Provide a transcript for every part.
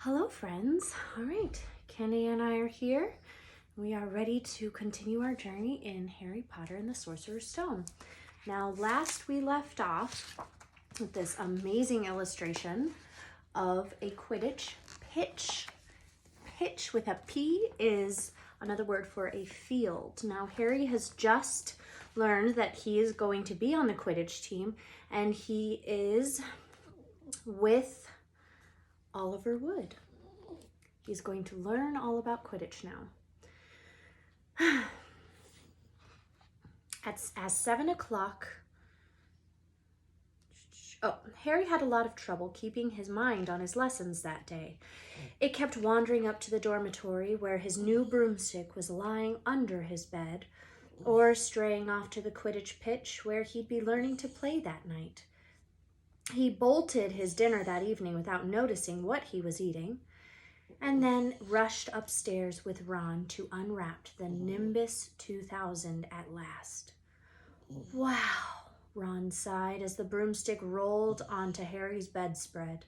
Hello friends. All right, Candy and I are here. We are ready to continue our journey in Harry Potter and the Sorcerer's Stone. Now last we left off with this amazing illustration of a Quidditch pitch. Pitch with a P is another word for a field. Now Harry has just learned that he is going to be on the Quidditch team, and he is with Oliver Wood. He's going to learn all about Quidditch now. At 7 o'clock, Harry had a lot of trouble keeping his mind on his lessons that day. It kept wandering up to the dormitory where his new broomstick was lying under his bed, or straying off to the Quidditch pitch where he'd be learning to play that night. He bolted his dinner that evening without noticing what he was eating, and then rushed upstairs with Ron to unwrap the Nimbus 2000 at last. Wow, Ron sighed as the broomstick rolled onto Harry's bedspread.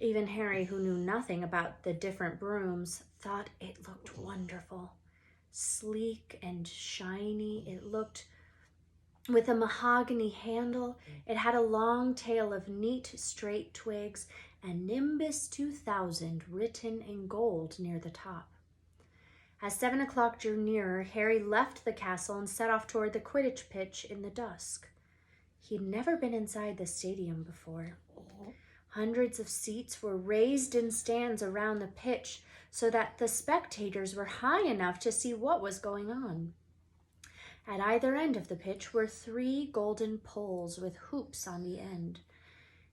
Even Harry, who knew nothing about the different brooms, thought it looked wonderful. Sleek and shiny, it looked with a mahogany handle. It had a long tail of neat, straight twigs and Nimbus 2000 written in gold near the top. As 7 o'clock drew nearer, Harry left the castle and set off toward the Quidditch pitch in the dusk. He'd never been inside the stadium before. Hundreds of seats were raised in stands around the pitch so that the spectators were high enough to see what was going on. At either end of the pitch were 3 golden poles with hoops on the end.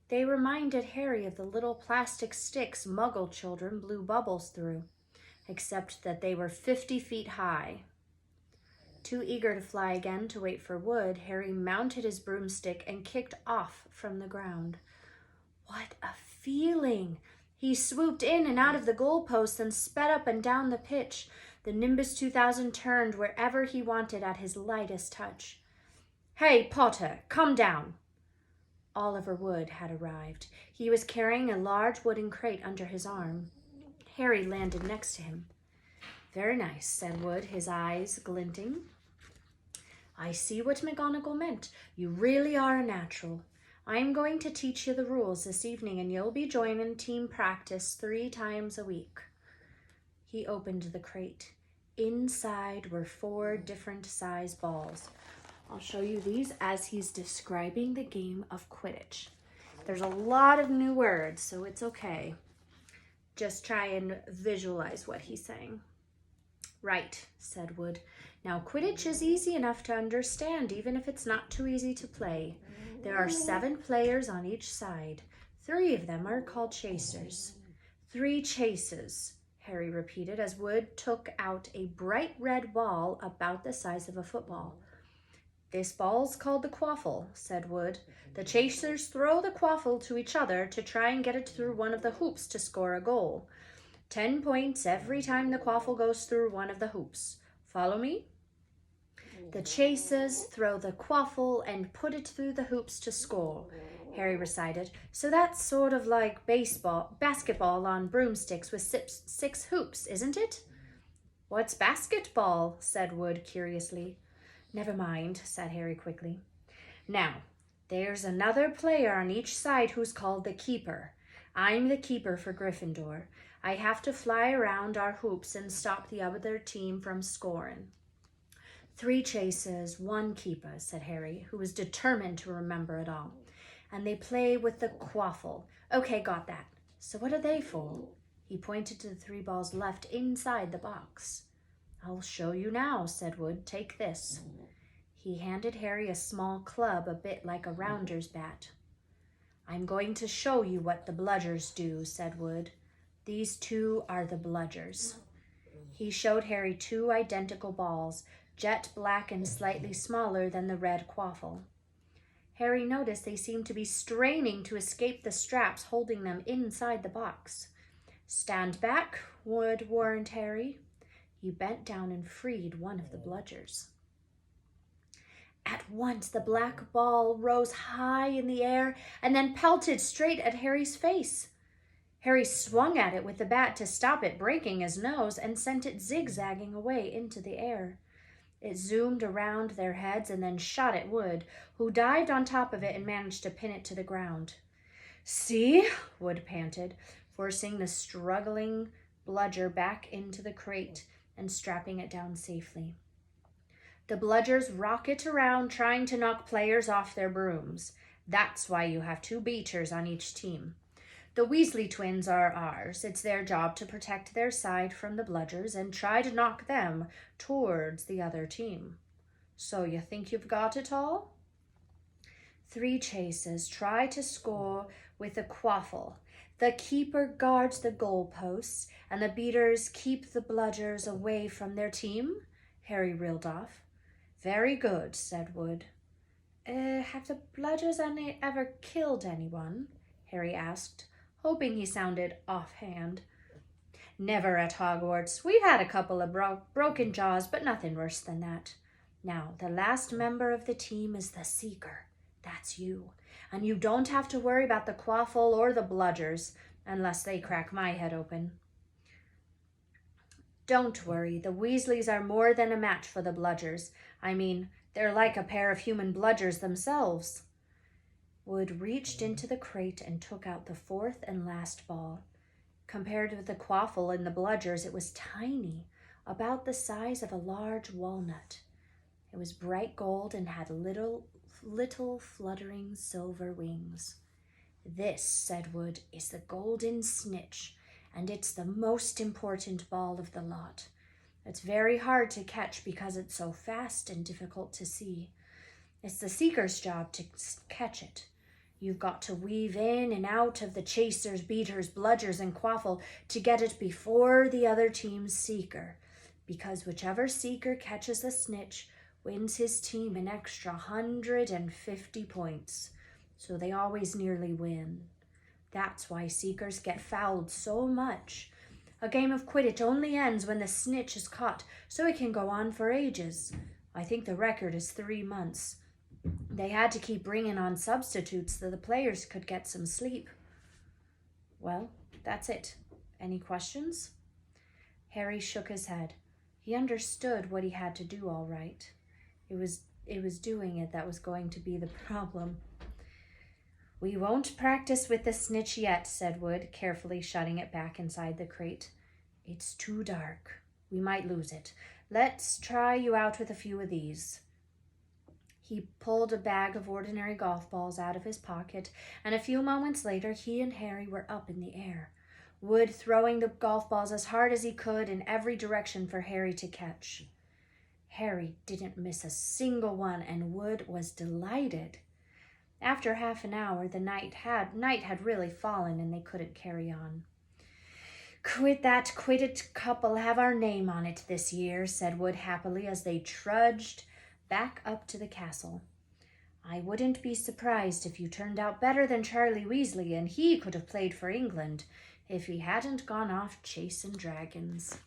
They reminded Harry of the little plastic sticks Muggle children blew bubbles through, except that they were 50 feet high. Too eager to fly again to wait for Wood, Harry mounted his broomstick and kicked off from the ground. What a feeling! He swooped in and out of the goalposts and sped up and down the pitch. The Nimbus 2000 turned wherever he wanted at his lightest touch. "Hey, Potter, come down!" Oliver Wood had arrived. He was carrying a large wooden crate under his arm. Harry landed next to him. "Very nice," said Wood, his eyes glinting. "I see what McGonagall meant. You really are a natural. I'm going to teach you the rules this evening, and you'll be joining team practice 3 times a week." He opened the crate. Inside were 4 different size balls. I'll show you these as he's describing the game of Quidditch. There's a lot of new words, so it's okay. Just try and visualize what he's saying. "Right," said Wood. "Now Quidditch is easy enough to understand, even if it's not too easy to play. There are 7 players on each side. 3 of them are called chasers." 3 chases, Harry repeated as Wood took out a bright red ball about the size of a football. "This ball's called the quaffle," said Wood. "The chasers throw the quaffle to each other to try and get it through one of the hoops to score a goal. 10 points every time the quaffle goes through one of the hoops. Follow me?" "The chasers throw the quaffle and put it through the hoops to score," Harry recited. "So that's sort of like basketball on broomsticks with 6 hoops, isn't it?" "What's basketball?" said Wood curiously. "Never mind," said Harry quickly. "Now, there's another player on each side who's called the keeper. I'm the keeper for Gryffindor. I have to fly around our hoops and stop the other team from scoring." 3 chases, 1 keeper," said Harry, who was determined to remember it all. "And they play with the quaffle. Okay, got that. So what are they for?" He pointed to the 3 balls left inside the box. "I'll show you now," said Wood. "Take this." He handed Harry a small club, a bit like a rounder's bat. "I'm going to show you what the bludgers do," said Wood. "These 2 are the bludgers." He showed Harry 2 identical balls, jet black and slightly smaller than the red quaffle. Harry noticed they seemed to be straining to escape the straps holding them inside the box. "Stand back," Wood warned Harry. He bent down and freed one of the bludgers. At once the black ball rose high in the air and then pelted straight at Harry's face. Harry swung at it with the bat to stop it breaking his nose and sent it zigzagging away into the air. It zoomed around their heads and then shot at Wood, who dived on top of it and managed to pin it to the ground. "See?" Wood panted, forcing the struggling bludger back into the crate and strapping it down safely. The bludgers rocket around trying to knock players off their brooms. That's why you have 2 beaters on each team. The Weasley twins are ours. It's their job to protect their side from the bludgers and try to knock them towards the other team. So you think you've got it all? 3 chases try to score with a quaffle. The keeper guards the goalposts, and the beaters keep the bludgers away from their team, Harry reeled off. Very good, said Wood. Have the bludgers ever killed anyone? Harry asked, hoping he sounded offhand. Never at Hogwarts. We've had a couple of broken jaws, but nothing worse than that. Now, the last member of the team is the Seeker. That's you. And you don't have to worry about the quaffle or the bludgers, unless they crack my head open. Don't worry, the Weasleys are more than a match for the bludgers. I mean, they're like a pair of human bludgers themselves. Wood reached into the crate and took out the 4th and last ball. Compared with the quaffle and the bludgers, it was tiny, about the size of a large walnut. It was bright gold and had little fluttering silver wings. This, said Wood, is the golden snitch, and it's the most important ball of the lot. It's very hard to catch because it's so fast and difficult to see. It's the Seeker's job to catch it. You've got to weave in and out of the chasers, beaters, bludgers, and quaffle to get it before the other team's Seeker, because whichever Seeker catches the snitch wins his team an extra 150 points, so they always nearly win. That's why Seekers get fouled so much. A game of Quidditch only ends when the snitch is caught, so it can go on for ages. I think the record is 3 months. They had to keep bringing on substitutes so the players could get some sleep. Well, that's it. Any questions? Harry shook his head. He understood what he had to do all right. It was doing it that was going to be the problem. We won't practice with the snitch yet, said Wood, carefully shutting it back inside the crate. It's too dark. We might lose it. Let's try you out with a few of these. He pulled a bag of ordinary golf balls out of his pocket, and a few moments later he and Harry were up in the air, Wood throwing the golf balls as hard as he could in every direction for Harry to catch. Harry didn't miss a single one, and Wood was delighted. After half an hour, the night had really fallen, and they couldn't carry on. Could that Quidditch couple have our name on it this year, said Wood happily as they trudged back up to the castle. I wouldn't be surprised if you turned out better than Charlie Weasley, and he could have played for England if he hadn't gone off chasing dragons.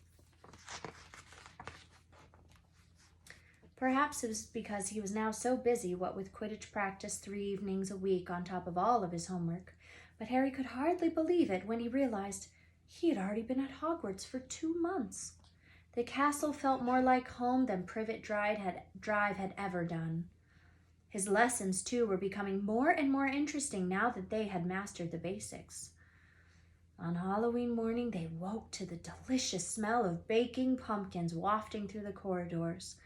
Perhaps it was because he was now so busy, what with Quidditch practice 3 evenings a week on top of all of his homework, but Harry could hardly believe it when he realized he had already been at Hogwarts for 2 months. The castle felt more like home than Privet Drive had ever done. His lessons, too, were becoming more and more interesting now that they had mastered the basics. On Halloween morning, they woke to the delicious smell of baking pumpkins wafting through the corridors.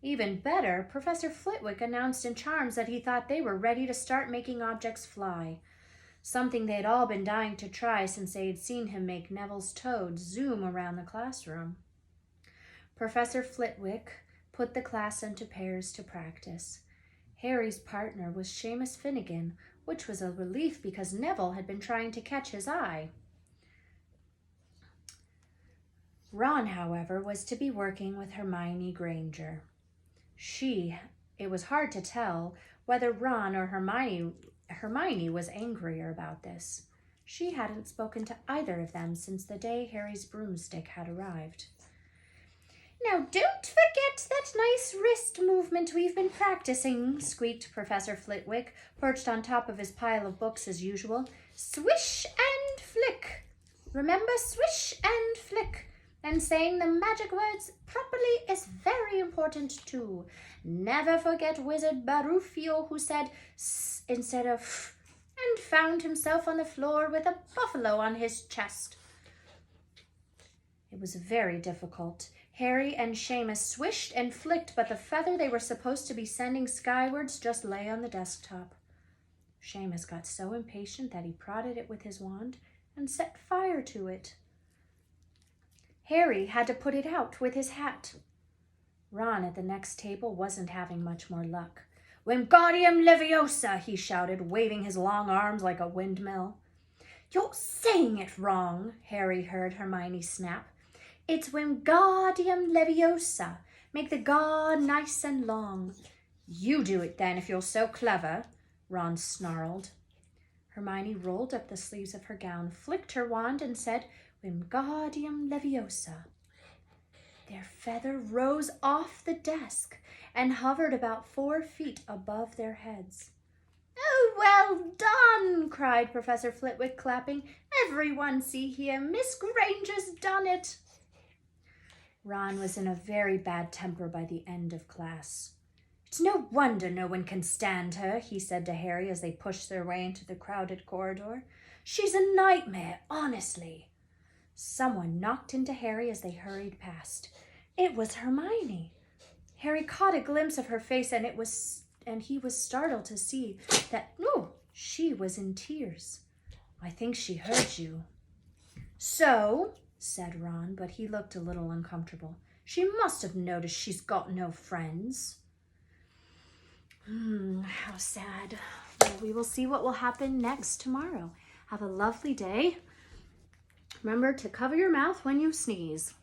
Even better, Professor Flitwick announced in Charms that he thought they were ready to start making objects fly, something they'd all been dying to try since they had seen him make Neville's toad zoom around the classroom. Professor Flitwick put the class into pairs to practice. Harry's partner was Seamus Finnegan, which was a relief because Neville had been trying to catch his eye. Ron, however, was to be working with Hermione Granger. It was hard to tell whether Ron or Hermione was angrier about this. She hadn't spoken to either of them since the day Harry's broomstick had arrived. Now, don't forget that nice wrist movement we've been practicing, squeaked Professor Flitwick, perched on top of his pile of books as usual. Swish and flick. Remember swish and flick. And saying the magic words properly is very important too. Never forget Wizard Barufio, who said s instead of f, and found himself on the floor with a buffalo on his chest. It was very difficult. Harry and Seamus swished and flicked, but the feather they were supposed to be sending skywards just lay on the desktop. Seamus got so impatient that he prodded it with his wand and set fire to it. Harry had to put it out with his hat. Ron at the next table wasn't having much more luck. Wingardium Leviosa, he shouted, waving his long arms like a windmill. You're saying it wrong, Harry heard Hermione snap. It's Wingardium Leviosa. Make the God nice and long. You do it then if you're so clever, Ron snarled. Hermione rolled up the sleeves of her gown, flicked her wand, and said, Wingardium Leviosa. Their feather rose off the desk and hovered about 4 feet above their heads. Oh, well done, cried Professor Flitwick, clapping. Everyone see here, Miss Granger's done it. Ron was in a very bad temper by the end of class. It's no wonder no one can stand her, he said to Harry as they pushed their way into the crowded corridor. She's a nightmare, honestly. Someone knocked into Harry as they hurried past. It was Hermione. Harry caught a glimpse of her face, and he was startled to see that she was in tears. I think she heard you. So, said Ron, but he looked a little uncomfortable. She must have noticed she's got no friends. How sad. Well, we will see what will happen next tomorrow. Have a lovely day. Remember to cover your mouth when you sneeze.